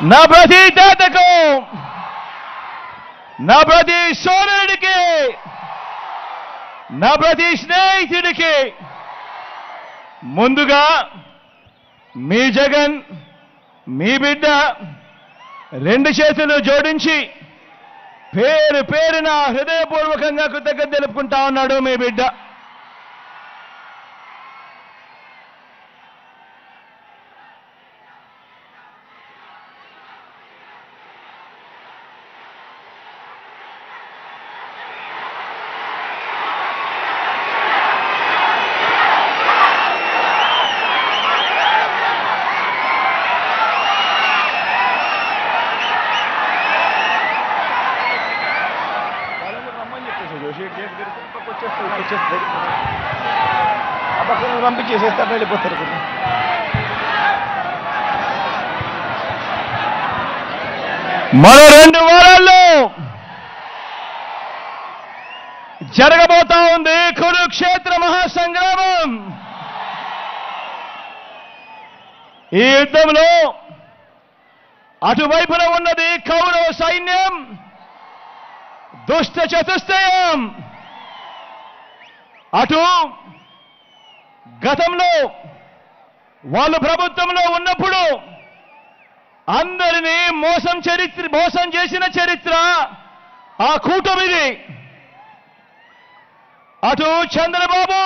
నా ప్రతి తాతకు, నా ప్రతి సోదరుడికి, నా ప్రతి స్నేహితుడికి ముందుగా మీ జగన్, మీ బిడ్డ రెండు చేతులు జోడించి పేరు పేరున హృదయపూర్వకంగా కృతజ్ఞత తెలుపుకుంటా ఉన్నాడు మీ బిడ్డ. పంపించేసేస్తారు, వెళ్ళిపోతారు. మరో 2 వారాల్లో జరగబోతా ఉంది కురుక్షేత్ర మహాసంగ్రామం. ఈ యుద్ధంలో అటువైపున ఉన్నది కౌరవ సైన్యం, దుష్ట చతుష్టయం. అటు గతంలో వాళ్ళు ప్రభుత్వంలో ఉన్నప్పుడు అందరినీ మోసం చేసిన చరిత్ర ఆ కూటమిది. అటు చంద్రబాబు,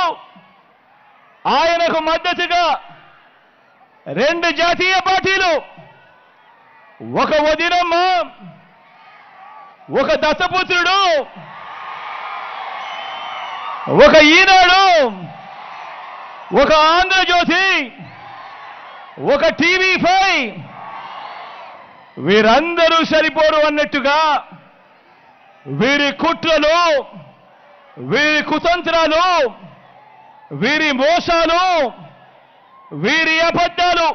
ఆయనకు మద్దతుగా 2 జాతీయ పార్టీలు, ఒక వదినమ్మ, ఒక దత్తపుత్రుడు, ఒక ఈనాడు, ఒక ఆంధ్రజ్యోతి, ఒక టీవీ5, వీరందరూ సరిపోరు అన్నట్టుగా వీరి కుట్రలు, వీరి కుతంత్రాలు, వీరి మోసాలు, వీరి అబద్ధాలు,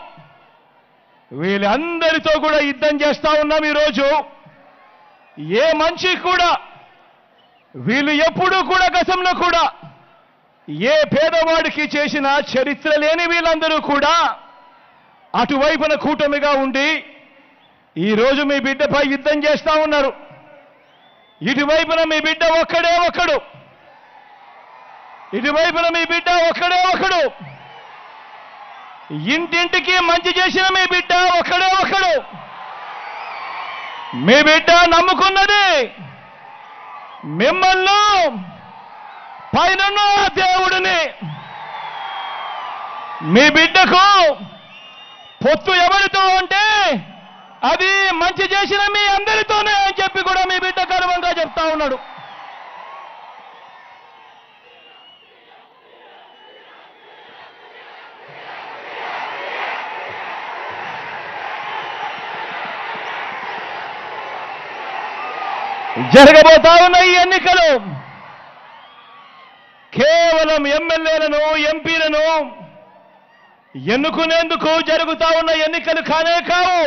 వీళ్ళందరితో కూడా యుద్ధం చేస్తా ఉన్నాం ఈరోజు. ఏ మంచి కూడా వీళ్ళు ఎప్పుడూ కూడా గతంలో కూడా ఏ పేదవాడికి చేసిన చరిత్ర లేని వీళ్ళందరూ కూడా అటువైపున కూటమిగా ఉండి ఈరోజు మీ బిడ్డపై యుద్ధం చేస్తా ఉన్నారు. ఇటువైపున మీ బిడ్డ ఒక్కడే ఒక్కడు, ఇటువైపున మీ బిడ్డ ఒక్కడే ఒక్కడు, ఇంటింటికి మంచి చేసిన మీ బిడ్డ ఒక్కడే ఒక్కడు. మీ బిడ్డ నమ్ముకున్నది మిమ్మల్ని, పైన దేవుడిని. మీ బిడ్డకు పొత్తు ఎవరితో అంటే అది మంచి చేసిన మీ అందరితోనే అని చెప్పి కూడా మీ బిడ్డ గర్వంగా చెప్తా ఉన్నాడు. జరగబోతా ఉన్న ఈ ఎన్నికలు కేవలం ఎమ్మెల్యేలను, ఎంపీలను ఎన్నుకునేందుకు జరుగుతా ఉన్న ఎన్నికలు కానే కావు.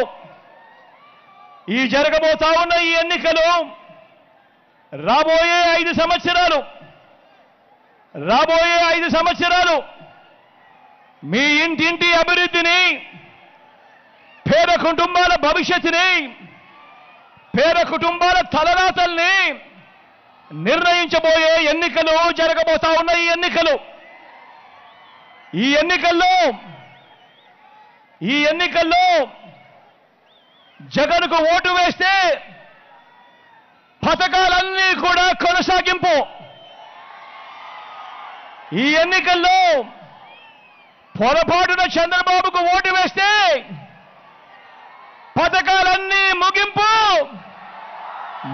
ఈ జరగబోతా ఉన్న ఈ ఎన్నికలు రాబోయే 5 సంవత్సరాలు మీ ఇంటింటి అభివృద్ధిని, పేద కుటుంబాల భవిష్యత్తుని, పేద కుటుంబాల తలరాతల్ని నిర్ణయించబోయే ఎన్నికలు జరగబోతా ఉన్న ఈ ఎన్నికల్లో జగన్కు ఓటు వేస్తే పథకాలన్నీ కూడా కొనసాగింపు. ఈ ఎన్నికల్లో పొరపాటున చంద్రబాబుకు ఓటు వేస్తే పథకాలన్నీ ముగింపు,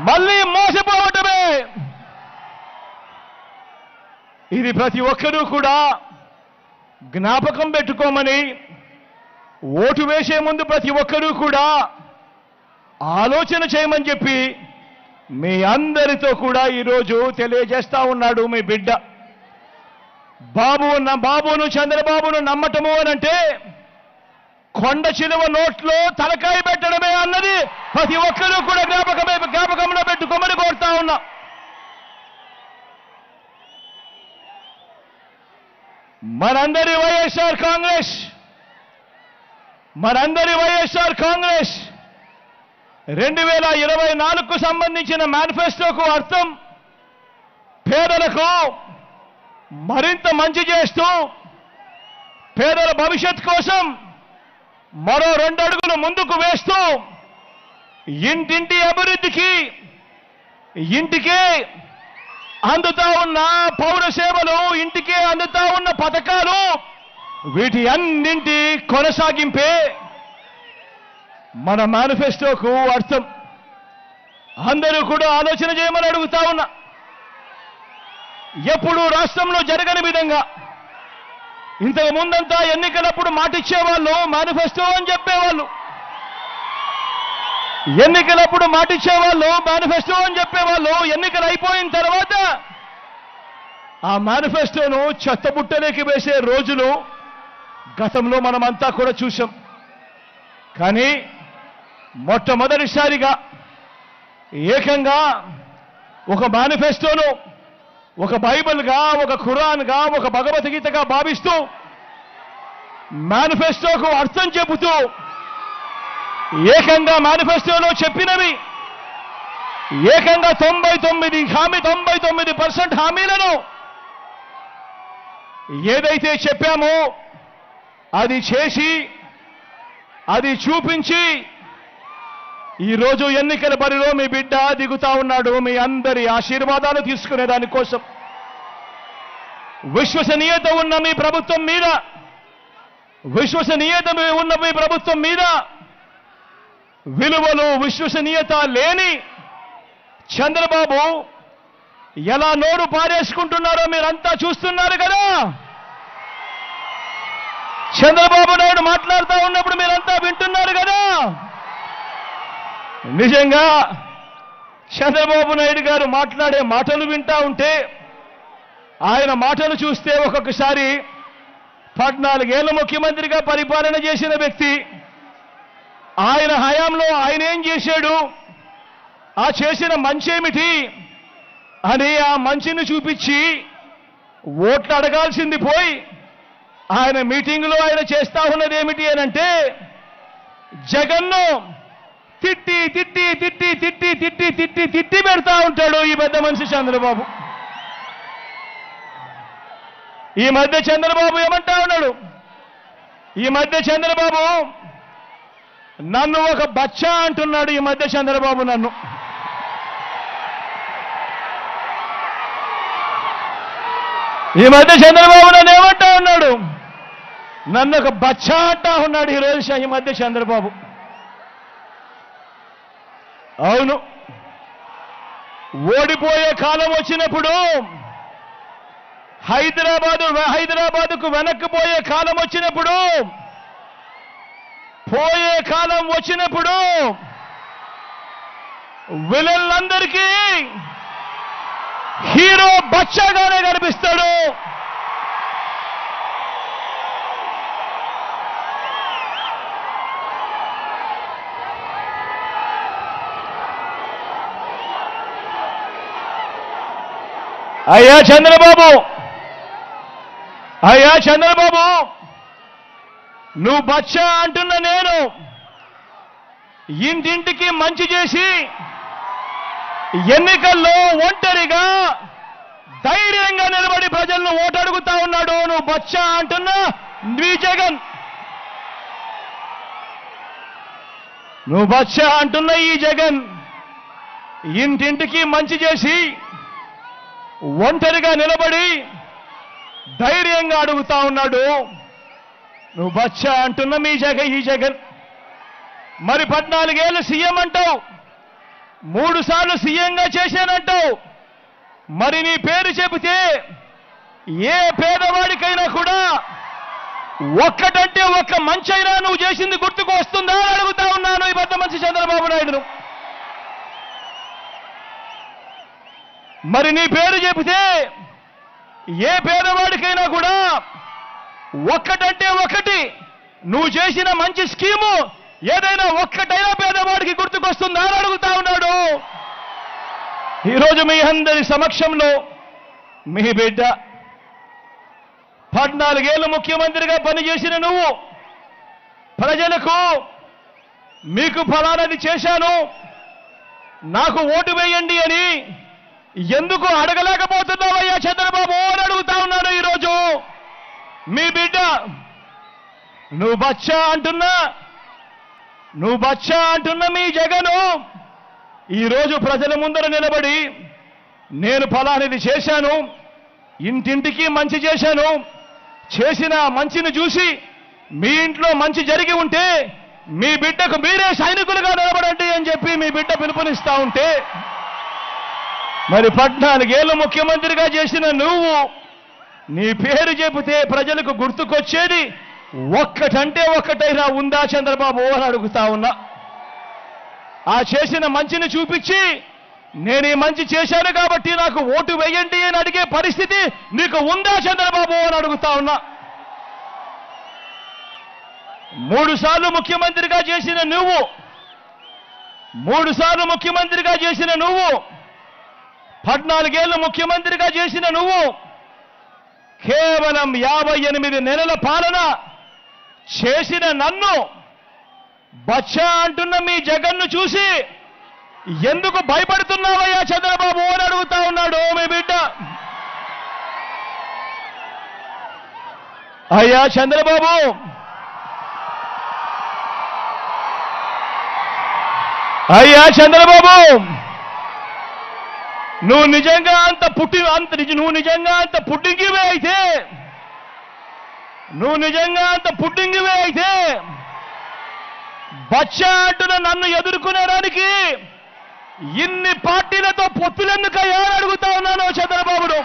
మళ్ళీ మోసపోవటమే. ఇది ప్రతి ఒక్కరూ కూడా జ్ఞాపకం పెట్టుకోమని, ఓటు వేసే ముందు ప్రతి ఒక్కరూ కూడా ఆలోచన చేయమని చెప్పి మీ అందరితో కూడా ఈరోజు తెలియజేస్తా ఉన్నాడు మీ బిడ్డ. బాబును చంద్రబాబును నమ్మటము అనంటే కొండ చిలువ నోట్లో తలకాయ పెట్టడమే అన్నది ప్రతి ఒక్కరూ కూడా జ్ఞాపకంలో పెట్టుకోమని కోరుతా ఉన్నా. మనందరి వైఎస్ఆర్ కాంగ్రెస్ 2024కు సంబంధించిన మేనిఫెస్టోకు అర్థం పేదలకు మరింత మంచి చేస్తూ పేదల భవిష్యత్ కోసం మరో 2 అడుగులు ముందుకు వేస్తూ ఇంటింటి అభివృద్ధికి ఇంటికే అందుతా ఉన్న పౌర సేవలు ఇంటికే అందుతా ఉన్న పథకాలు వీటి అన్నింటి కొనసాగింపే మన మేనిఫెస్టోకు అర్థం. అందరూ కూడా ఆలోచన చేయమని అడుగుతా ఉన్నా. ఎప్పుడు రాష్ట్రంలో జరగని విధంగా ఇంతకు ముందంతా ఎన్నికలప్పుడు మాటిచ్చేవాళ్ళు మేనిఫెస్టో అని చెప్పేవాళ్ళు. ఎన్నికలప్పుడు మాటిచ్చేవాళ్ళు మేనిఫెస్టో అని చెప్పేవాళ్ళు. ఎన్నికలు అయిపోయిన తర్వాత ఆ మేనిఫెస్టోను చెత్తబుట్టలోకి వేసే రోజులు గతంలో మనమంతా కూడా చూశాం. కానీ మొట్టమొదటిసారిగా ఏకంగా ఒక మేనిఫెస్టోను ఒక బైబిల్గా, ఒక ఖురాన్గా, ఒక భగవద్గీతగా భావిస్తూ మేనిఫెస్టోకు అర్థం చెబుతూ ఏకంగా మేనిఫెస్టోలో చెప్పినవి ఏకంగా 99% హామీలను ఏదైతే చెప్పామో అది చేసి అది చూపించి ఈరోజు ఎన్నికల బరిలో మీ బిడ్డ దిగుతా ఉన్నాడు. మీ అందరి ఆశీర్వాదాలు తీసుకునే దానికోసం విశ్వసనీయత ఉన్న మీ ప్రభుత్వం మీద విలువలు విశ్వసనీయత లేని చంద్రబాబు ఎలా నోరు పారేసుకుంటున్నారో మీరంతా చూస్తున్నారు కదా. చంద్రబాబు నాయుడు మాట్లాడుతూ ఉన్నప్పుడు మీరంతా వింటున్నారు కదా. నిజంగా చంద్రబాబు నాయుడు గారు మాట్లాడే మాటలు వింటా ఉంటే, ఆయన మాటలు చూస్తే ఒక్కొక్కసారి 14 ఏళ్ల ముఖ్యమంత్రిగా పరిపాలన చేసిన వ్యక్తి, ఆయన హయాంలో ఆయన ఏం చేశాడు, ఆ చేసిన మంచేమిటి అని ఆ మంచిని చూపించి ఓట్లు అడగాల్సింది పోయి ఆయన మీటింగ్లో ఆయన చేస్తా ఉన్నది ఏమిటి అనంటే జగన్ను తిట్టి తిట్టి తిట్టి తిట్టి తిట్టి తిట్టి తిట్టి పెడతా ఉంటాడు ఈ పెద్ద మనిషి చంద్రబాబు. ఈ మధ్య చంద్రబాబు ఏమంటా ఉన్నాడు, ఈ మధ్య చంద్రబాబు నన్ను ఒక బచ్చా అంటున్నాడు. ఈ మధ్య చంద్రబాబు నన్ను ఏమంటా ఉన్నాడు, నన్ను ఒక బచ్చా అంటా ఉన్నాడు ఈరోజు ఈ మధ్య చంద్రబాబు. అవును, ఓడిపోయే కాలం వచ్చినప్పుడు హైదరాబాదుకు వెనక్కిపోయే కాలం వచ్చినప్పుడు, పోయే కాలం వచ్చినప్పుడు విలన్లందరికీ హీరో బచ్చాగానే కనిపిస్తాడు. అయ్యా చంద్రబాబు, నువ్వు బచ్చా అంటున్న నేను ఇంటింటికి మంచి చేసి ఎన్నికల్లో ఒంటరిగా ధైర్యంగా నిలబడి ప్రజలను ఓటు అడుగుతా ఉన్నాడు. నువ్వు బచ్చా అంటున్న నీ జగన్, నువ్వు బచ్చా అంటున్న ఈ జగన్ ఇంటింటికి మంచి చేసి ఒంటరిగా నిలబడి ధైర్యంగా అడుగుతా ఉన్నాడు. నువ్వు బచ్చా అంటున్న ఈ జగన్ మరి 14 ఏళ్ళు సీఎం అంటావు, 3 సార్లు సీఎంగా చేశానంటావు. మరి నీ పేరు చెబితే ఏ పేదవాడికైనా కూడా ఒక్కటంటే ఒక్క మంచైనా నువ్వు చేసింది గుర్తుకు వస్తుందా అని అడుగుతా ఉన్నాను ఈ పెద్ద మనిషి చంద్రబాబు నాయుడును. మరి నీ పేరు చెబితే ఏ పేదవాడికైనా కూడా ఒక్కటంటే ఒక్కటి నువ్వు చేసిన మంచి స్కీము ఏదైనా ఒక్కటైనా పేదవాడికి గుర్తుకొస్తుందా అని అడుగుతా ఉన్నాడు. ఈరోజు మీ అందరి సమక్షంలో మీ బిడ్డ 14 ఏళ్ళు ముఖ్యమంత్రిగా పనిచేసిన నువ్వు ప్రజలకు మీకు ఫలానది చేశాను, నాకు ఓటు వేయండి అని ఎందుకు అడగలేకపోతున్నావయ్యా చంద్రబాబు అని అడుగుతా ఉన్నాను ఈరోజు. మీ బిడ్డ నువ్వు బచ్చా అంటున్నా మీ జగను ఈరోజు ప్రజల ముందర నిలబడి నేను ఫలానిది చేశాను, ఇంటింటికి మంచి చేశాను, చేసిన మంచిని చూసి మీ ఇంట్లో మంచి జరిగి ఉంటే మీ బిడ్డకు మీరే సైనికులుగా నిలబడండి అని చెప్పి మీ బిడ్డ పిలుపునిస్తా ఉంటే, మరి 14 ఏళ్ళు ముఖ్యమంత్రిగా చేసిన నువ్వు నీ పేరు చెబితే ప్రజలకు గుర్తుకొచ్చేది ఒక్కటంటే ఒక్కటైనా ఉందా చంద్రబాబు అని అడుగుతా ఉన్నా. ఆ చేసిన మంచిని చూపించి నేను ఈ మంచి చేశాను కాబట్టి నాకు ఓటు వేయండి అని అడిగే పరిస్థితి నీకు ఉందా చంద్రబాబు అని అడుగుతా ఉన్నా. 3 సార్లు ముఖ్యమంత్రిగా చేసిన నువ్వు 14 ఏళ్ళు ముఖ్యమంత్రిగా చేసిన నువ్వు కేవలం 58 నెలల పాలన చేసిన నన్ను బచ్చా అంటున్న మీ జగన్ను చూసి ఎందుకు భయపడుతున్నావయ్యా చంద్రబాబు అని అడుగుతా ఉన్నాడు మీ బిడ్డ. అయ్యా చంద్రబాబు, నువ్వు నిజంగా అంత పుట్టింగివే అయితే బచ్చా అంటున్న నన్ను ఎదుర్కొనేడానికి ఇన్ని పార్టీలతో పొత్తులెందుకయ్యా అని అడుగుతా ఉన్నాను చంద్రబాబును.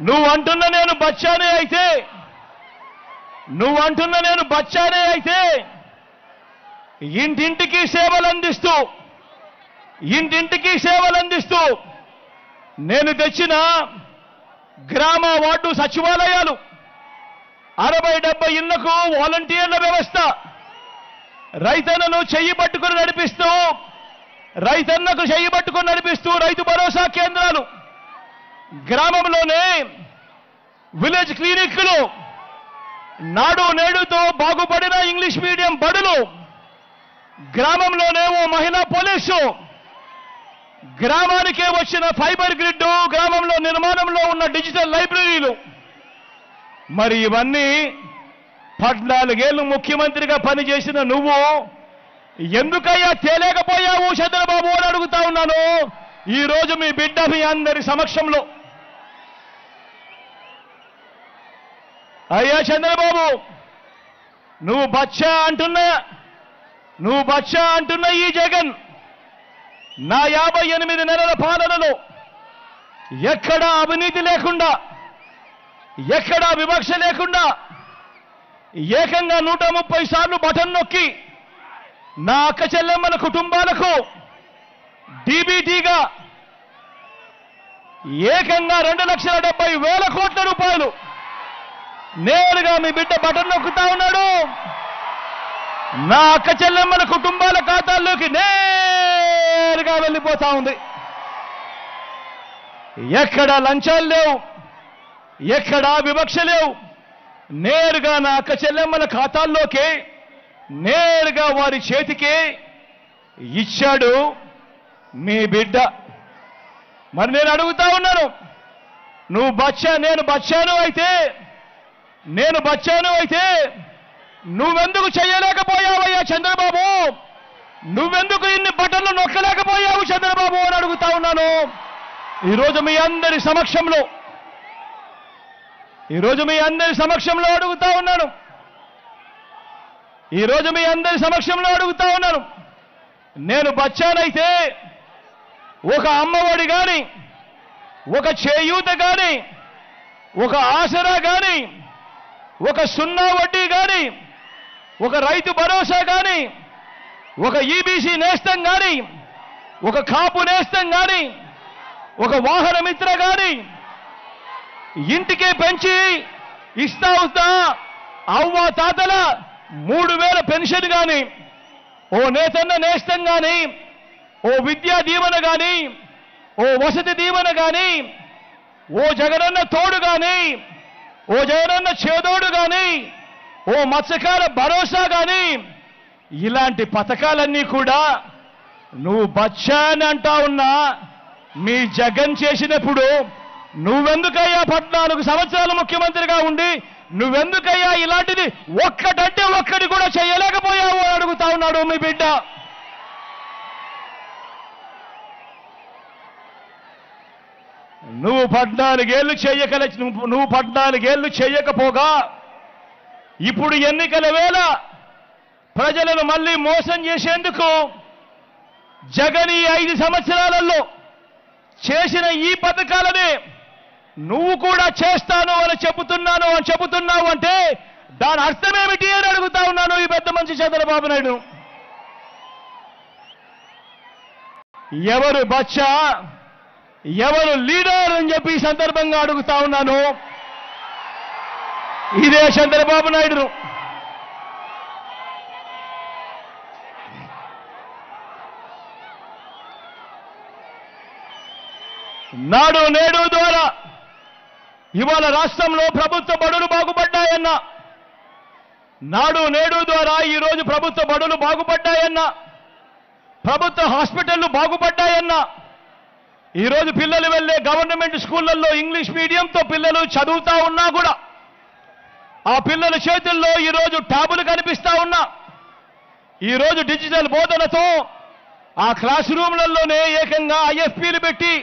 నువ్వు అంటున్న నేను బచ్చానే అయితే ఇంటింటికి సేవలందిస్తూ నేను తెచ్చిన గ్రామ వార్డు సచివాలయాలు 60-70 ఇళ్లకు వాలంటీర్ల వ్యవస్థ, రైతన్నకు చెయ్యి పట్టుకుని నడిపిస్తూ రైతు భరోసా కేంద్రాలు, గ్రామంలోనే విలేజ్ క్లినిక్లు, నాడు నేడుతో బాగుపడిన ఇంగ్లీష్ మీడియం బడులు, గ్రామంలోనే ఓ మహిళా పోలీసు, గ్రామానికే వచ్చిన ఫైబర్ గ్రిడ్, గ్రామంలో నిర్మాణంలో ఉన్న డిజిటల్ లైబ్రరీలు. మరి ఇవన్నీ 14 ఏళ్ళు ముఖ్యమంత్రిగా పనిచేసిన నువ్వు ఎందుకయ్యా తేలేకపోయావు చంద్రబాబు అని అడుగుతా ఉన్నాను ఈరోజు మీ బిడ్డ మీ అందరి సమక్షంలో. అయ్యా చంద్రబాబు, నువ్వు బచ్చా అంటున్న ఈ జగన్ నా 58 నెలల పాలనలో ఎక్కడా అవినీతి లేకుండా, ఎక్కడా వివక్ష లేకుండా ఏకంగా 130 సార్లు బటన్ నొక్కి నా అక్క చెల్లెమ్మల కుటుంబాలకు డీబీటీగా ఏకంగా 2,70,000 కోట్ల రూపాయలు నేరుగా మీ బిడ్డ బటన్ నొక్కుతా ఉన్నాడు. నా అక్క చెల్లెమ్మల కుటుంబాల ఖాతాల్లోకి నేరుగా వెళ్ళిపోతా ఉంది. ఎక్కడా లంచాలు లేవు, ఎక్కడా వివక్ష లేవు. నేరుగా నా అక్క చెల్లెమ్మల ఖాతాల్లోకి నేరుగా వారి చేతికి ఇచ్చాడు మీ బిడ్డ. మరి నేను అడుగుతా ఉన్నాను, నువ్వు నేను బచ్చాను అయితే నువ్వెందుకు చేయలేకపోయావయ్యా చంద్రబాబు? నువ్వెందుకు ఇన్ని బటన్లు నొక్కలేకపోయావు చంద్రబాబు అని అడుగుతా ఉన్నాను ఈరోజు మీ అందరి సమక్షంలో అడుగుతా ఉన్నాను. నేను బచ్చానైతే ఒక అమ్మఒడి గాని, ఒక చేయూత గాని, ఒక ఆసరా గాని, ఒక 0 వడ్డీ గాని, ఒక రైతు భరోసా గాని, ఒక ఈబీసీ నేస్తం గాని, ఒక కాపు నేస్తం గాని, ఒక వాహన మిత్ర గాని ఇంటికే పెంచి ఇస్తా అవ్వ తాతల 3,000 పెన్షన్ గాని, ఓ నేతన్న నేస్తం గాని, ఓ విద్యా దీవెన గాని, ఓ వసతి దీవెన కానీ, ఓ జగనన్న తోడు కానీ, ఓ జగనన్న చేదోడు కానీ, ఓ మత్స్యకార భరోసా కానీ, ఇలాంటి పథకాలన్నీ కూడా నువ్వు బచ్చా అని అంటా ఉన్నా మీ జగన్ చేసినప్పుడు నువ్వెందుకయ్యా 14 సంవత్సరాలు ముఖ్యమంత్రిగా ఉండి నువ్వెందుకయ్యా ఇలాంటిది ఒక్కటంటే ఒక్కటి కూడా చేయలేకపోయావు అని అడుగుతా ఉన్నాడు మీ బిడ్డ. నువ్వు 14 ఏళ్ళు చేయకపోగా ఇప్పుడు ఎన్నికల వేళ ప్రజలను మళ్ళీ మోసం చేసేందుకు జగన్ ఈ 5 సంవత్సరాలలో చేసిన ఈ పథకాలనే నువ్వు కూడా చేస్తాను అని చెబుతున్నావు అంటే దాని అర్థమేమిటి అని అడుగుతా ఉన్నాను ఈ పెద్ద మనిషి చంద్రబాబు నాయుడు. ఎవరు బచ్చా, ఎవరు లీడర్ అని చెప్పి ఈ సందర్భంగా అడుగుతా ఉన్నాను. ఇదే చంద్రబాబు నాయుడు. నాడు నేడు ద్వారా ఇవాళ రాష్ట్రంలో ప్రభుత్వ బడులు బాగుపడ్డాయన్న, నాడు నేడు ద్వారా ఈరోజు ప్రభుత్వ బడులు బాగుపడ్డాయన్న, ప్రభుత్వ హాస్పిటళ్లు బాగుపడ్డాయన్న, ఈరోజు పిల్లలు వెళ్ళే గవర్నమెంట్ స్కూళ్లలో ఇంగ్లీష్ మీడియంతో పిల్లలు చదువుతా ఉన్నా కూడా ఆ పిల్లల చేతుల్లో ఈరోజు ట్యాబులు కనిపిస్తా ఉన్నా, ఈరోజు డిజిటల్ బోధనతో ఆ క్లాస్ రూమ్లలోనే ఏకంగా ఐఎఫ్పీలు పెట్టి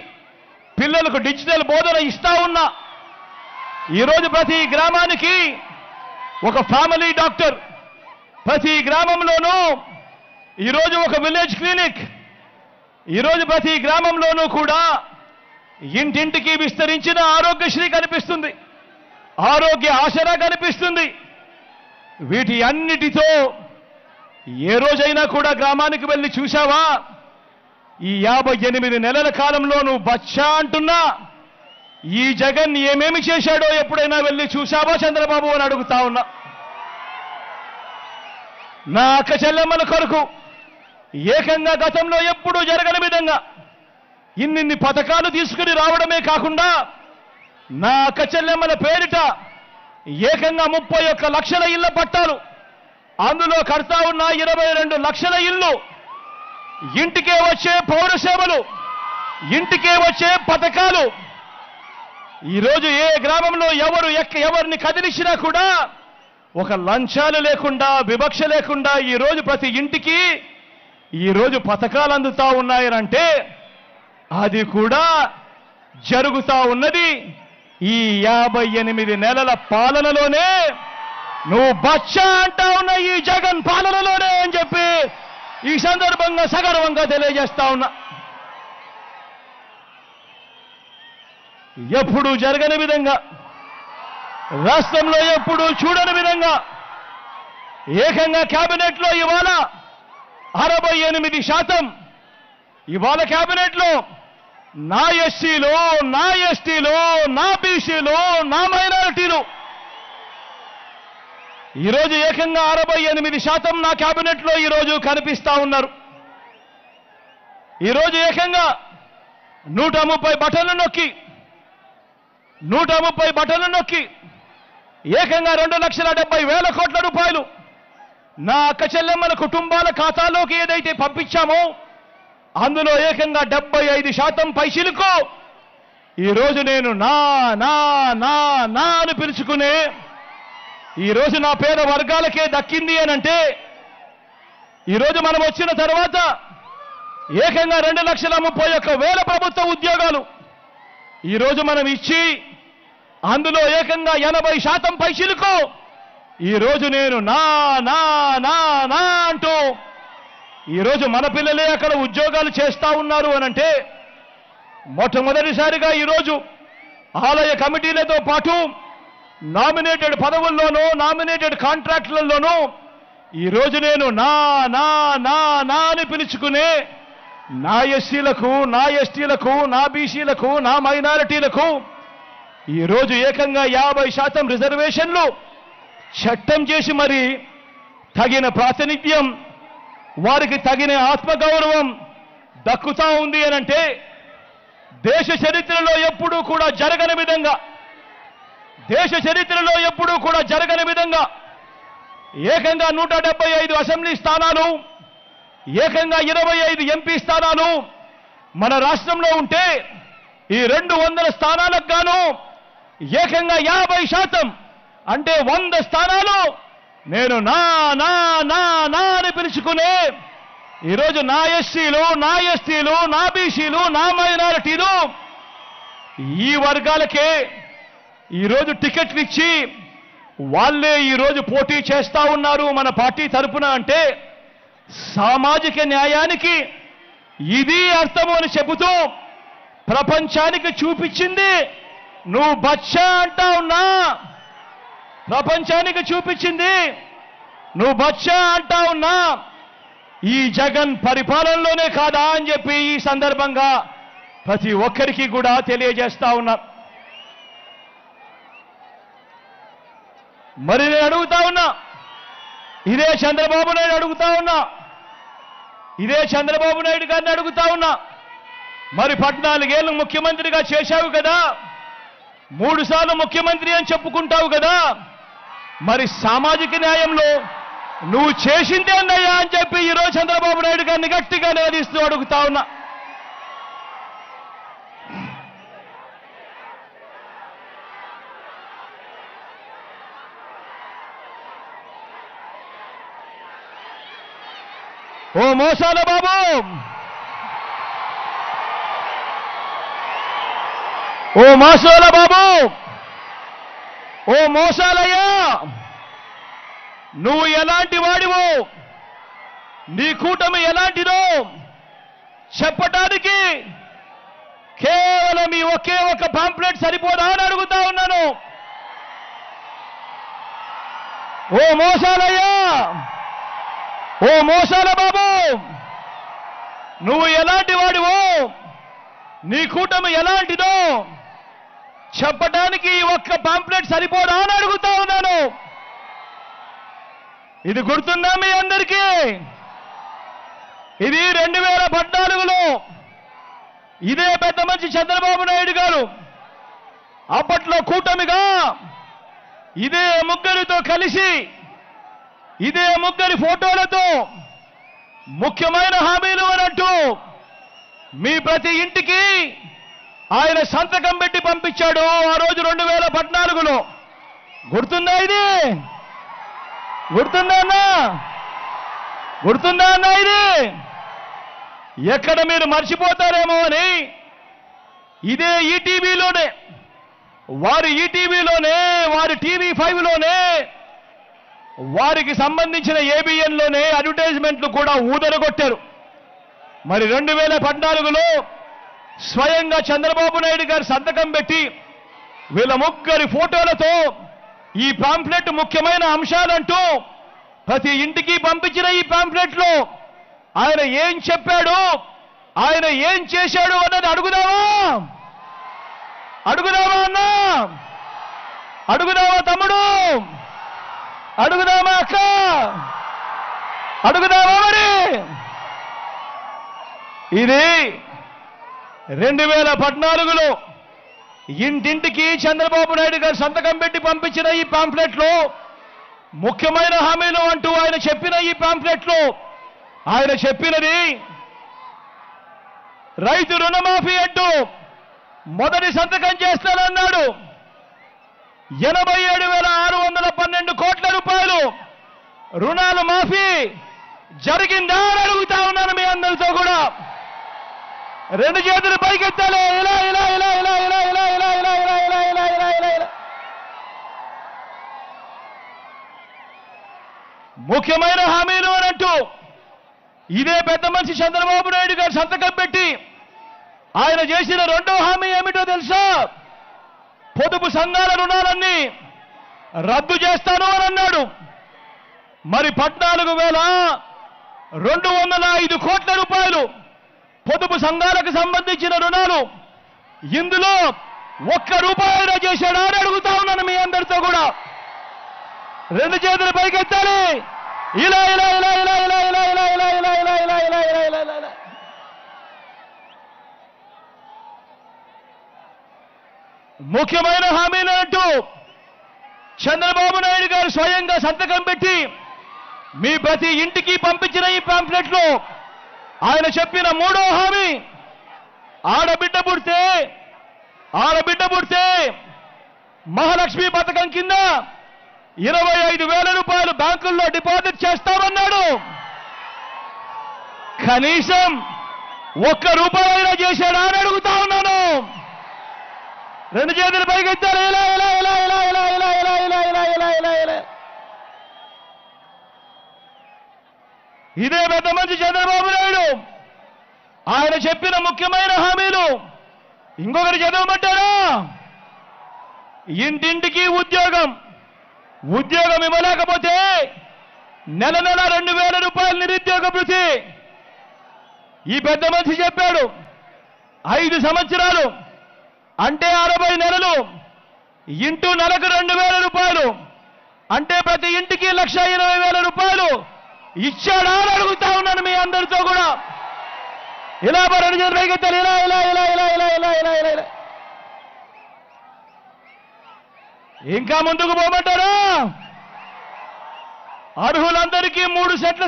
పిల్లలకు డిజిటల్ బోధన ఇస్తా ఉన్నా, ఈరోజు ప్రతి గ్రామానికి ఒక ఫ్యామిలీ డాక్టర్, ప్రతి గ్రామంలోనూ ఈరోజు ఒక విలేజ్ క్లినిక్, ఈరోజు ప్రతి గ్రామంలోనూ కూడా ఇంటింటికి విస్తరించిన ఆరోగ్యశ్రీ కనిపిస్తుంది, ఆరోగ్య ఆసరా కనిపిస్తుంది. వీటి అన్నిటితో ఏ రోజైనా కూడా గ్రామానికి వెళ్ళి చూశావా? ఈ 58 నెలల కాలంలో నువ్వు బచ్చా అంటున్నా ఈ జగన్ ఏమేమి చేశాడో ఎప్పుడైనా వెళ్ళి చూశావా చంద్రబాబు అని అడుగుతా ఉన్నా. నా అక్క చెల్లెమ్మల కొరకు ఏకంగా గతంలో ఎప్పుడూ జరగని విధంగా ఇన్ని పథకాలు తీసుకుని రావడమే కాకుండా నా అక్క చెల్లెమ్మల పేరిట ఏకంగా 31 లక్షల ఇళ్ల పట్టాలు, అందులో కడతా ఉన్న 22 లక్షల ఇళ్లు, ఇంటికే వచ్చే పౌర సేవలు, ఇంటికే వచ్చే పథకాలు. ఈరోజు ఏ గ్రామంలో ఎవరిని కదిలించినా కూడా ఒక లంచాలు లేకుండా, వివక్ష లేకుండా ఈరోజు ప్రతి ఇంటికి ఈరోజు పథకాలు అందుతా ఉన్నాయనంటే అది కూడా జరుగుతా ఉన్నది ఈ 58 నెలల పాలనలోనే. నువ్వు బచ్చా అంటా ఉన్న ఈ జగన్ పాలనలోనే అని చెప్పి ఈ సందర్భంగా సగర్వంగా తెలియజేస్తా ఉన్నా. ఎప్పుడూ జరగని విధంగా, రాష్ట్రంలో ఎప్పుడూ చూడని విధంగా ఏకంగా కేబినెట్లో ఇవాళ 68%, ఇవాళ కేబినెట్లో నా ఎస్సీలు, నా ఎస్టీలు, నా బీసీలు, నా మైనారిటీలు ఈరోజు ఏకంగా 68% నా కేబినెట్లో ఈరోజు కనిపిస్తా ఉన్నారు. ఈరోజు ఏకంగా 130 బటన్లు నొక్కి ఏకంగా 2,70,000 కోట్ల రూపాయలు నా అక్క చెల్లెమ్మల కుటుంబాల ఖాతాలోకి ఏదైతే పంపించామో అందులో ఏకంగా 75% పైసలకు ఈరోజు నేను నా నా నా నా అని పిలుచుకునే ఈరోజు నా పేద వర్గాలకే దక్కింది అనంటే, ఈరోజు మనం వచ్చిన తర్వాత ఏకంగా 2,31,000 ప్రభుత్వ ఉద్యోగాలు ఈరోజు మనం ఇచ్చి అందులో ఏకంగా 80% పైసలకు ఈరోజు నేను నా నా నా నా అంటూ ఈరోజు మన పిల్లలే అక్కడ ఉద్యోగాలు చేస్తా ఉన్నారు అనంటే, మొట్టమొదటిసారిగా ఈరోజు ఆలయ కమిటీలతో పాటు నామినేటెడ్ పదవుల్లోనూ, నామినేటెడ్ కాంట్రాక్టులలోనూ ఈరోజు నేను నా నా నా నా అని పిలుచుకునే నా ఎస్సీలకు, నా ఎస్టీలకు, నా బీసీలకు, నా మైనారిటీలకు ఈరోజు ఏకంగా 50% రిజర్వేషన్లు చట్టం చేసి మరి తగిన ప్రాతినిధ్యం, వారికి తగిన ఆత్మగౌరవం దక్కుతా ఉంది అనంటే, దేశ చరిత్రలో ఎప్పుడూ కూడా జరగని విధంగా ఏకంగా 175 అసెంబ్లీ స్థానాలు, ఏకంగా 25 ఎంపీ స్థానాలు మన రాష్ట్రంలో ఉంటే ఈ 200 స్థానాలకు గాను ఏకంగా 50% అంటే 100 స్థానాలు నేను నా నా నా నా అని పిలుచుకునే ఈరోజు నా ఎస్సీలు, నా ఎస్టీలు, నా బీసీలు, నా మైనారిటీలు ఈ వర్గాలకే ఈరోజు టికెట్లు ఇచ్చి వాళ్ళే ఈరోజు పోటీ చేస్తా ఉన్నారు మన పార్టీ తరపున. అంటే సామాజిక న్యాయానికి ఇది అర్థము అని చెబుతూ ప్రపంచానికి చూపించింది నువ్వు బచ్చా అంటా ఉన్నా. ప్రపంచానికి చూపించింది నువ్వు బచ్చా అంటా ఉన్నా ఈ జగన్ పరిపాలనలోనే కాదా అని చెప్పి ఈ సందర్భంగా ప్రతి ఒక్కరికి కూడా తెలియజేస్తా ఉన్నా. మరి నేను అడుగుతా ఉన్నా, ఇదే చంద్రబాబు నాయుడు అడుగుతా ఉన్నా, ఇదే చంద్రబాబు నాయుడు గారిని అడుగుతా ఉన్నా, మరి 14 ఏళ్ళు ముఖ్యమంత్రిగా చేశావు కదా, 3 సార్లు ముఖ్యమంత్రి అని చెప్పుకుంటావు కదా, మరి సామాజిక న్యాయంలో నువ్వు చేసింది అన్నయ్యా అని చెప్పి ఈరోజు చంద్రబాబు నాయుడు గారిని గట్టిగా నిలదీస్తూ అడుగుతా ఉన్నా. ఓ మోసాల బాబు, ఓ మోసాల బాబు, ఓ మోసాలయ్యా, నువ్వు ఎలాంటి వాడివో, నీ కూటమి ఎలాంటిదో చెప్పటానికి కేవలం ఈ ఒకే ఒక పాంప్లెట్ సరిపోదా అని అడుగుతా ఉన్నాను. ఓ మోసాలయ్యా, ఓ మోసాల బాబు, నువ్వు ఎలాంటి వాడివో, నీ కూటమి ఎలాంటిదో చెప్పడానికి ఈ ఒక్క పాంప్లెట్ సరిపోదా అని అడుగుతా ఉన్నాను. ఇది గుర్తుందా మీ అందరికీ? ఇది 2014లో ఇదే పెద్ద మనిషి చంద్రబాబు నాయుడు గారు అప్పట్లో కూటమిగా ఇదే ముగ్గురితో కలిసి, ఇదే ముగ్గురి ఫోటోలతో ముఖ్యమైన హామీలు అన్నట్టు మీ ప్రతి ఇంటికి ఆయన సంతకం పెట్టి పంపించాడు ఆ రోజు 2014లో. గుర్తుందా ఇది? గుర్తుందా అన్నా? గుర్తుందా అన్నా ఇది? ఎక్కడ మీరు మర్చిపోతారేమో అని ఇదే ఈటీవీలోనే, వారి ఈటీవీలోనే, వారి టీవీ5లోనే, వారికి సంబంధించిన ఏబిఎన్లోనే అడ్వర్టైజ్మెంట్లు కూడా ఊదరగొట్టారు. మరి 2014లో స్వయంగా చంద్రబాబు నాయుడు గారు సంతకం పెట్టి వీళ్ళ ముగ్గురి ఫోటోలతో ఈ పాంప్లెట్ ముఖ్యమైన అంశాలంటూ ప్రతి ఇంటికి పంపించిన ఈ పాంప్లెట్లో ఆయన ఏం చెప్పాడు, ఆయన ఏం చేశాడు అన్నది అడుగుదామా? అడుగుదామా అన్నా? అడుగుదామా తమ్ముడు? అడుగుదామా అక్క? అడుగుదామా? మరి ఇది 2014లో ఇంటింటికి చంద్రబాబు నాయుడు గారు సంతకం పెట్టి పంపించిన ఈ పాంప్లెట్లో ముఖ్యమైన హామీలు అంటూ ఆయన చెప్పిన ఈ పాంప్లెట్లో ఆయన చెప్పినది రైతు రుణమాఫీ అంటూ మొదటి సంతకం చేస్తానన్నాడు. 87,612 కోట్ల రూపాయలు రుణాలు మాఫీ జరిగిందా అని అడుగుతా ఉన్నాను మీ అందరితో కూడా. 2 చేతులు పైకెత్తాలి. ఇలా ఇలా ఇలా ఇలా ఇలా ఇలా ఇలా ఇలా ఇలా ఇలా ఇలా ఇలా ఇలా ఇలా. ముఖ్యమైన హామీలు అనంటూ ఇదే పెద్ద మనిషి చంద్రబాబు నాయుడు గారు సంతకం పెట్టి ఆయన చేసిన రెండో హామీ ఏమిటో తెలుసా? పొదుపు సంఘాల రుణాలన్నీ రద్దు చేస్తాను అని అన్నాడు. మరి 14,205 కోట్ల రూపాయలు పొదుపు సంఘాలకు సంబంధించిన రుణాలు, ఇందులో 1 రూపాయి చేశాడా అని అడుగుతా ఉన్నాను మీ అందరితో కూడా. 2 చేతులు పైకెత్తాలి. ఇలా ఇలా ఇలా ఇలా ఇలా ఇలా ఇలా ఇలా ఇలా ఇలా ఇలా ఇలా ఇలా ఇలా ఇలా. ముఖ్యమైన హామీలు అంటూ చంద్రబాబు నాయుడు గారు స్వయంగా సంతకం పెట్టి మీ ప్రతి ఇంటికి పంపించిన ఈ పాంఫ్లెట్లో ఆయన చెప్పిన మూడో హామీ, ఆడబిడ్డ పుడితే మహాలక్ష్మి పథకం కింద 25,000 రూపాయలు బ్యాంకుల్లో డిపాజిట్ చేస్తామన్నాడు. కనీసం ₹1 చేశాడా అని అడుగుతా ఉన్నాను. రెండు చేతులు పైకెత్తారు. ఇదే పెద్ద మంచి చంద్రబాబు నాయుడు ఆయన చెప్పిన ముఖ్యమైన హామీలు ఇంకొకరు చదవమంటారా? ఇంటింటికి ఉద్యోగం ఇవ్వలేకపోతే నెల 2,000 రూపాయలు నిరుద్యోగ భృతి. ఈ పెద్ద మనిషి చెప్పాడు 5 సంవత్సరాలు అంటే 60 నెలలు ఇంటూ నెలకు 2,000 రూపాయలు అంటే ప్రతి ఇంటికి 1,20,000 రూపాయలు ఇచ్చాడా అని అడుగుతా ఉన్నాను మీ అందరితో కూడా. ఇలా రెండు చేతులు పైకెత్తాలి. ఇలా ఇంకా ముందుకు పోమంటారా? అర్హులందరికీ 3 సెట్ల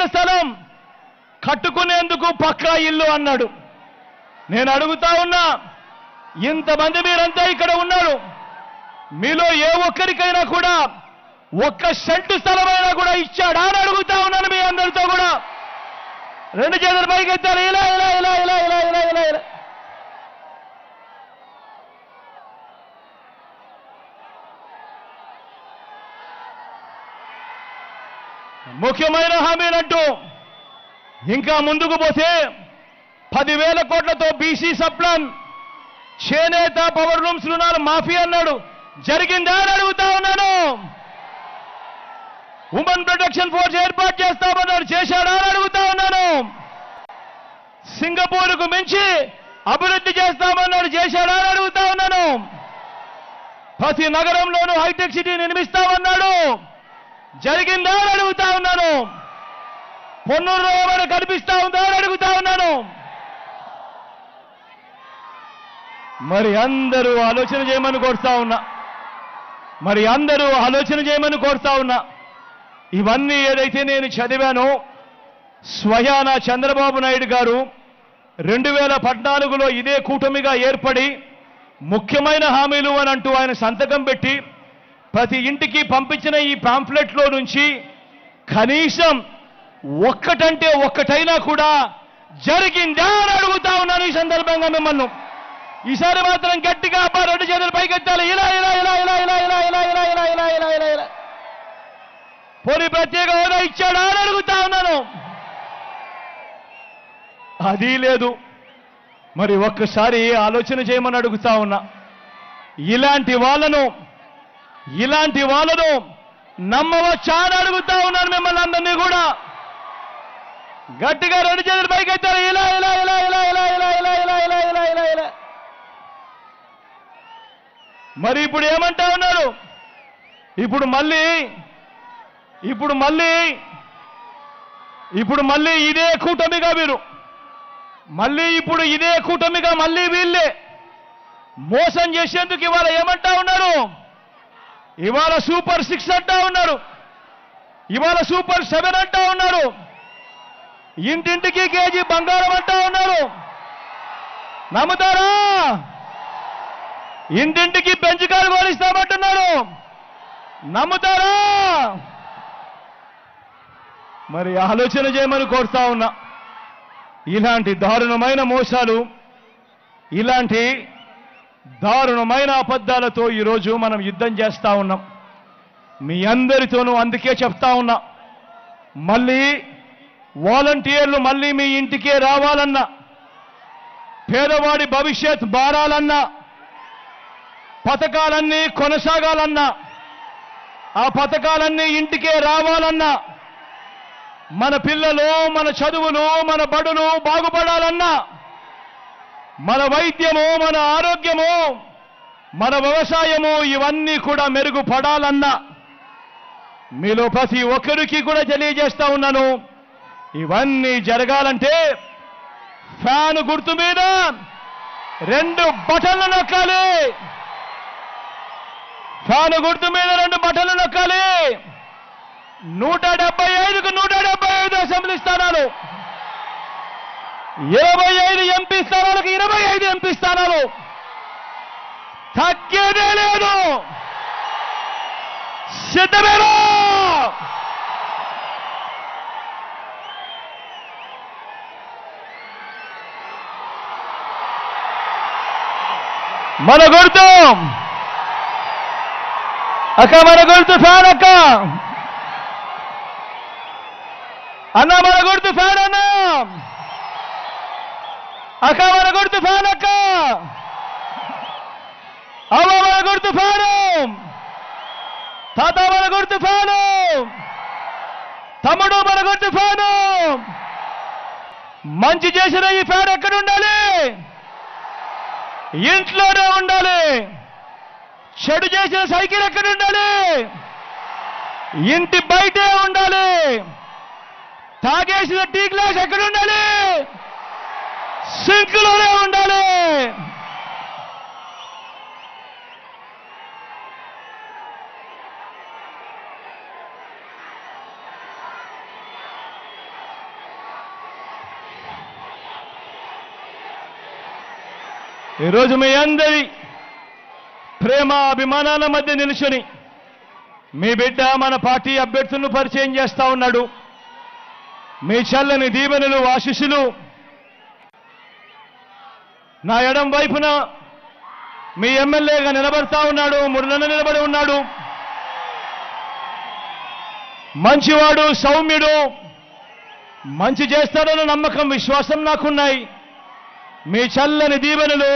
స్థలం కట్టుకునేందుకు పక్కా ఇల్లు అన్నాడు. నేను అడుగుతా ఉన్నా, ఇంతమంది మీరంతా ఇక్కడ ఉన్నారు, మీలో ఏ ఒక్కరికైనా కూడా 1 సెంటు స్థలమైనా కూడా ఇచ్చాడా అని అడుగుతా ఉన్నాను మీ అందరితో కూడా. రెండు చేతులు పైకెత్తాలి. ఇలా ముఖ్యమైన హామీలంటూ ఇంకా ముందుకు పోతే 10,000 కోట్లతో బీసీ సప్లాన్, చేనేత పవర్ లూమ్స్ రుణాలు మాఫీ అన్నాడు. జరిగిందా అని అడుగుతా ఉన్నాను. ఉమెన్ ప్రొటెక్షన్ ఫోర్స్ ఏర్పాటు చేస్తామన్నాడు. చేశాడా అని అడుగుతా ఉన్నాను. సింగపూర్కు మించి అభివృద్ధి చేస్తామన్నాడు. చేశాడా అని అడుగుతా ఉన్నాను. ప్రతి నగరంలోనూ హైటెక్ సిటీ నిర్మిస్తామన్నాడు. జరిగిందా అని అడుగుతా ఉన్నాను. పొన్నూరులో ఏమైనా కనిపిస్తా ఉందా అని అడుగుతా ఉన్నాను. మరి అందరూ ఆలోచన చేయమని కోరుతా ఉన్నా. ఇవన్నీ ఏదైతే నేను చదివానో స్వయాన చంద్రబాబు నాయుడు గారు 2014లో ఇదే కూటమిగా ఏర్పడి ముఖ్యమైన హామీలు అని అంటూ ఆయన సంతకం పెట్టి ప్రతి ఇంటికి పంపించిన ఈ పాంఫ్లెట్లో నుంచి కనీసం ఒక్కటంటే ఒక్కటైనా కూడా జరిగిందా అని అడుగుతా ఉన్నాను ఈ సందర్భంగా మిమ్మల్ని. ఈసారి మాత్రం గట్టిగా రెండు చేతులు పైకెత్తాలి. ఇలా పోనీ ప్రత్యేక హోదా ఇచ్చాడా అని అడుగుతా ఉన్నాను. అది లేదు. మరి ఒక్కసారి ఆలోచన చేయమని అడుగుతా ఉన్నా. ఇలాంటి వాళ్ళను నమ్మవచ్చా అని అడుగుతా ఉన్నాను మిమ్మల్ని అందరినీ కూడా. గట్టిగా రెండు చేతులు పైకెత్తాలి. ఇలా మరి ఇప్పుడు ఏమంటా ఉన్నారు? ఇప్పుడు మళ్ళీ ఇదే కూటమిగా మీరు ఇదే కూటమిగా మళ్ళీ వీళ్ళే మోసం చేసేందుకు ఇవాళ ఏమంటా ఉన్నారు? ఇవాళ సూపర్ 6 అంటా ఉన్నారు. ఇవాళ సూపర్ 7 అంటా ఉన్నారు. ఇంటింటికి కేజీ బంగారం అంటా ఉన్నారు. నమ్ముతారా? ఇంటింటికి పెంచుకాలు కోలిస్తామంటున్నారు. నమ్ముతారా? మరి ఆలోచన చేయమని కోరుతా ఉన్నా. ఇలాంటి దారుణమైన మోసాలు, ఇలాంటి దారుణమైన అబద్ధాలతో ఈరోజు మనం యుద్ధం చేస్తా ఉన్నాం. మీ అందరితోనూ అందుకే చెప్తా ఉన్నా, మళ్ళీ వాలంటీర్లు మళ్ళీ మీ ఇంటికే రావాలన్నా, పేదవాడి భవిష్యత్ మారాలన్నా, పథకాలన్నీ కొనసాగాలన్నా, ఆ పథకాలన్నీ ఇంటికే రావాలన్నా, మన పిల్లలు, మన చదువులు, మన బడులు బాగుపడాలన్నా, మన వైద్యము, మన ఆరోగ్యము, మన వ్యవసాయము ఇవన్నీ కూడా మెరుగుపడాలన్నా మీలో ప్రతి ఒక్కరికి కూడా తెలియజేస్తా ఉన్నాను. ఇవన్నీ జరగాలంటే ఫ్యాన్ గుర్తు మీద 2 బటన్లు నొక్కాలి. ఫ్యాను గుర్తు మీద 2 బటన్లు నొక్కాలి. 175కు 175 అసెంబ్లీ స్థానాలు, 25 ఎంపీ స్థానాలకు 25 ఎంపీ స్థానాలు. తగ్గేదే లేదు. సిద్ధమేనా? మన గుర్తు అక్క, మన గుర్తు ఫ్యాన్ అక్క. అన్న మన గుర్తు ఫ్యాన్ అన్న. అక్క మన గుర్తు ఫ్యాన్ అక్క. అవ్వ మన గుర్తు ఫ్యాను. తాత మన గుర్తు ఫ్యాను. తమ్ముడు మన గుర్తు ఫ్యాను. మంచి చేసిన ఈ ఫ్యాన్ ఎక్కడ ఉండాలి? ఇంట్లోనే ఉండాలి. చెడు చేసిన సైకిల్ ఎక్కడ ఉండాలి? ఇంటి బయటే ఉండాలి. తాగేసిన టీ గ్లాస్ ఎక్కడ ఉండాలి? సింక్లోనే ఉండాలి. ఈరోజు మీ అందరి ప్రేమ అభిమానాల మధ్య నిలుచుని మీ బిడ్డ మన పార్టీ అభ్యర్థులను పరిచయం చేస్తా ఉన్నాడు. మీ చల్లని దీవెనలు, ఆశీస్సులు నా ఎడం వైపున మీ ఎమ్మెల్యేగా నిలబడతా ఉన్నాడు. మురళన్న నిలబడి ఉన్నాడు. మంచివాడు, సౌమ్యుడు, మంచి చేస్తాడన్న నమ్మకం, విశ్వాసం నాకున్నాయి. మీ చల్లని దీవెనలు,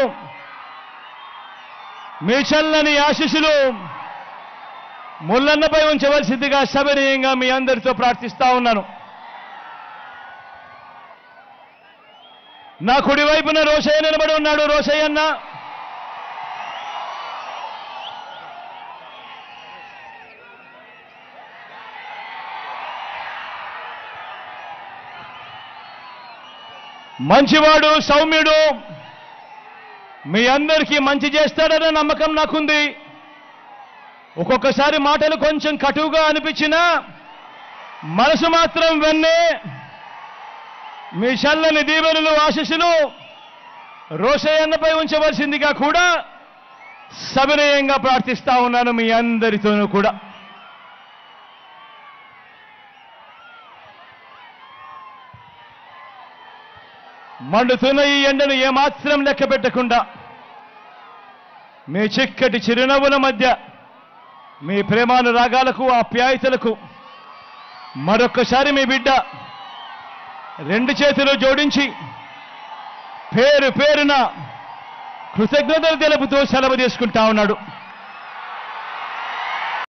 మీ చల్లని ఆశీస్సులు ముల్లన్నపై ఉంచవలసిందిగా సవినయంగా మీ అందరితో ప్రార్థిస్తా ఉన్నాను. నా కుడి వైపున రోషయ్య నిలబడి ఉన్నాడు. రోషయ్య అన్న, మంచివాడు, సౌమ్యుడు, మీ అందరికీ మంచి చేస్తాడనే నమ్మకం నాకుంది. ఒక్కొక్కసారి మాటలు కొంచెం కటువుగా అనిపించినా మనసు మాత్రం వెన్నే. మీ చల్లని దీవెనలు, ఆశీస్సులు రోషయ్యన్నపై ఉంచవలసిందిగా కూడా సవినయంగా ప్రార్థిస్తా ఉన్నాను మీ అందరితోనూ కూడా. మండుతున్న ఈ ఎండను ఏమాత్రం లెక్క పెట్టకుండా మీ చిక్కటి చిరునవ్వుల మధ్య మీ ప్రేమానురాగాలకు, ఆప్యాయతలకు మరొక్కసారి మీ బిడ్డ 2 చేతులు జోడించి పేరు పేరున కృతజ్ఞతలు తెలుపుతూ సెలవు తీసుకుంటా ఉన్నాడు.